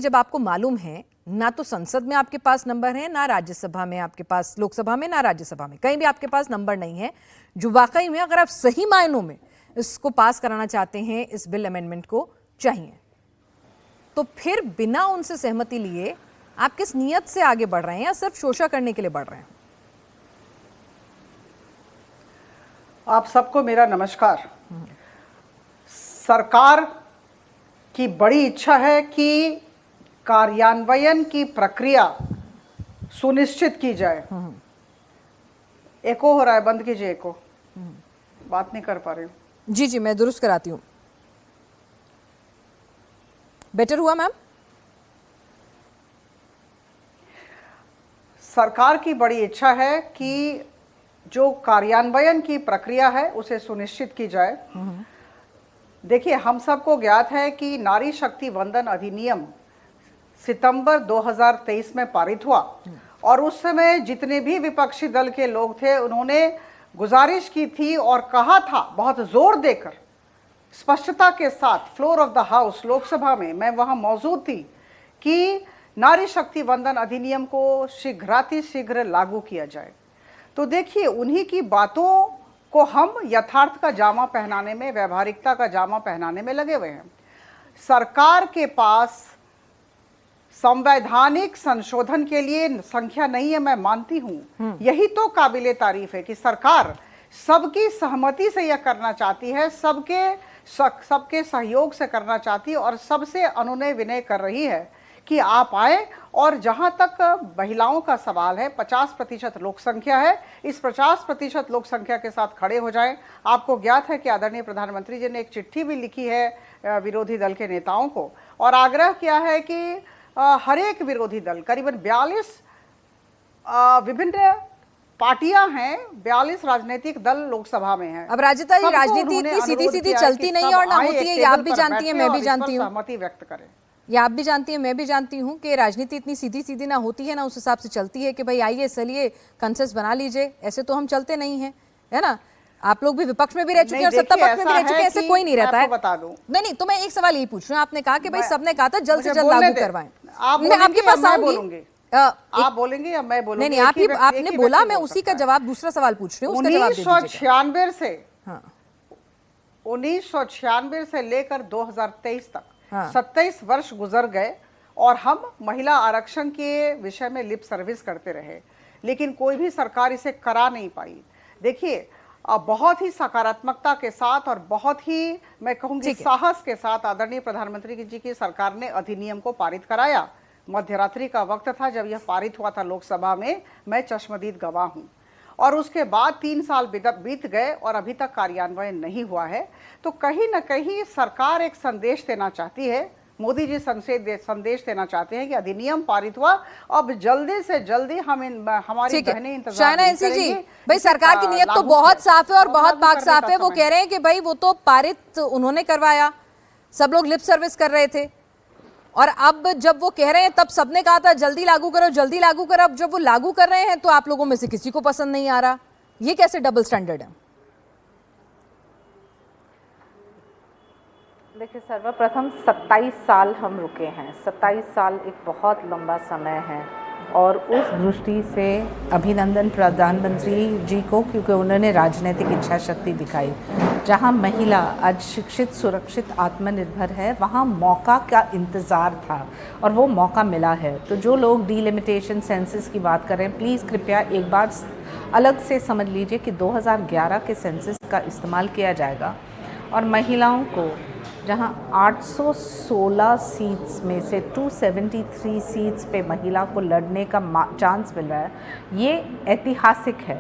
जब आपको मालूम है ना तो संसद में आपके पास नंबर है, ना राज्यसभा में आपके पास, लोकसभा में ना राज्यसभा में, कहीं भी आपके पास नंबर नहीं है, जो वाकई में अगर आप सही मायनों में इसको पास कराना चाहते हैं, इस बिल अमेंडमेंट को चाहिए, तो फिर बिना उनसे सहमति लिए आप किस नियत से आगे बढ़ रहे हैं या सिर्फ शोषा करने के लिए बढ़ रहे हैं? आप सबको मेरा नमस्कार। सरकार की बड़ी इच्छा है कि कार्यान्वयन की प्रक्रिया सुनिश्चित की जाए। एको हो रहा है, बंद कीजिए एको। बात नहीं कर पा रही हूँ। जी जी, मैं दुरुस्त कराती हूँ। बेटर हुआ मैम? सरकार की बड़ी इच्छा है कि जो कार्यान्वयन की प्रक्रिया है उसे सुनिश्चित की जाए। देखिए, हम सबको ज्ञात है कि नारी शक्ति वंदन अधिनियम सितंबर 2023 में पारित हुआ और उस समय जितने भी विपक्षी दल के लोग थे उन्होंने गुजारिश की थी और कहा था बहुत जोर देकर, स्पष्टता के साथ, floor of the house Lok Sabha में मैं वहां मौजूद थी, कि नारी शक्ति वंदन अधिनियम को शीघ्रातिशीघ्र लागू किया जाए। तो देखिए, उन्हीं की बातों को हम यथार्थ का जामा पहनाने में, व्यवहारिकता का जामा पहनाने में लगे हुए हैं। सरकार के पास संवैधानिक संशोधन के लिए संख्या नहीं है, मैं मानती हूं। यही तो काबिले तारीफ है कि सरकार सबकी सहमति से यह करना चाहती है, सबके सहयोग से करना चाहती है और सबसे अनुनय विनय कर रही है कि आप आए। और जहां तक महिलाओं का सवाल है, 50% लोक संख्या है, इस 50% लोक संख्या के साथ खड़े हो जाएं। आपको ज्ञात है कि आदरणीय प्रधानमंत्री जी ने एक चिट्ठी भी लिखी है विरोधी दल के नेताओं को और आग्रह किया है कि हर एक विरोधी दल, करीबन 42 विभिन्न पार्टियां हैं, 42 राजनीतिक दल लोकसभा में हैं। अब राजनीति इतनी सीधी सीधी चलती नहीं है और ना होती है, ये आप भी जानती हैं, मैं भी जानती हूँ। सहमति व्यक्त करें। ये आप भी जानती हैं, मैं भी जानती हूँ कि राजनीति इतनी सीधी सीधी ना होती है, ना उस हिसाब से चलती है कि भाई आइए चलिए कंसेंसस बना लीजिए। ऐसे तो हम चलते नहीं हैं, है ना। आप लोग भी विपक्ष में भी रह चुके हैं और सत्ता पक्ष में भी रह चुके हैं, ऐसे कोई नहीं रहता है। बता दूं। नहीं, तो मैं एक सवाल यही पूछ रही हूँ। आपने कहा कि भाई सबने कहा था जल्द से जल्द लागू करवाएं। मैं आपके पास आऊंगी, आप बोलेंगे या मैं बोलूंगी? नहीं, आपने बोला, मैं उसी का जवाब, दूसरा सवाल पूछ रही हूँ, उसका जवाब दे दीजिए। 1996 से लेकर 2023 तक 27 वर्ष गुजर गए और हम महिला आरक्षण के विषय में लिप सर्विस करते रहे, लेकिन कोई भी सरकार इसे करा नहीं पाई। देखिए, बहुत ही सकारात्मकता के साथ और बहुत ही, मैं कहूंगी, साहस के साथ आदरणीय प्रधानमंत्री जी की सरकार ने अधिनियम को पारित कराया। मध्यरात्रि का वक्त था जब यह पारित हुआ था लोकसभा में, मैं चश्मदीद गवाह हूं। और उसके बाद 3 साल बीत गए और अभी तक कार्यान्वयन नहीं हुआ है। तो कहीं ना कहीं सरकार एक संदेश देना चाहती है, मोदी जी संदेश देना चाहते हैं कि अधिनियम पारित हुआ, अब जल्दी से जल्दी हमारी बहनें इंतजार करेंगी। भाई सरकार की नीयत तो बहुत साफ है और बहुत पाक साफ है। वो कह रहे हैं कि भाई वो तो पारित उन्होंने करवाया, सब लोग लिप सर्विस कर रहे थे, और अब जब वो कह रहे हैं तब सबने कहा था जल्दी लागू करो, जल्दी लागू करो। अब जब वो लागू कर रहे हैं तो आप लोगों में से किसी को पसंद नहीं आ रहा। ये कैसे डबल स्टैंडर्ड है? देखिए, सर्वप्रथम 27 साल हम रुके हैं। 27 साल एक बहुत लंबा समय है और उस दृष्टि से अभिनंदन प्रधानमंत्री जी को, क्योंकि उन्होंने राजनीतिक इच्छा शक्ति दिखाई। जहां महिला आज शिक्षित, सुरक्षित, आत्मनिर्भर है, वहां मौका का इंतज़ार था और वो मौका मिला है। तो जो लोग डिलिमिटेशन सेंसस की बात कर रहे हैं, प्लीज़ कृपया एक बार अलग से समझ लीजिए कि 2011 के सेंसस का इस्तेमाल किया जाएगा और महिलाओं को जहां 816 सीट्स में से 273 सीट्स पे महिला को लड़ने का चांस मिल रहा है, ये ऐतिहासिक है।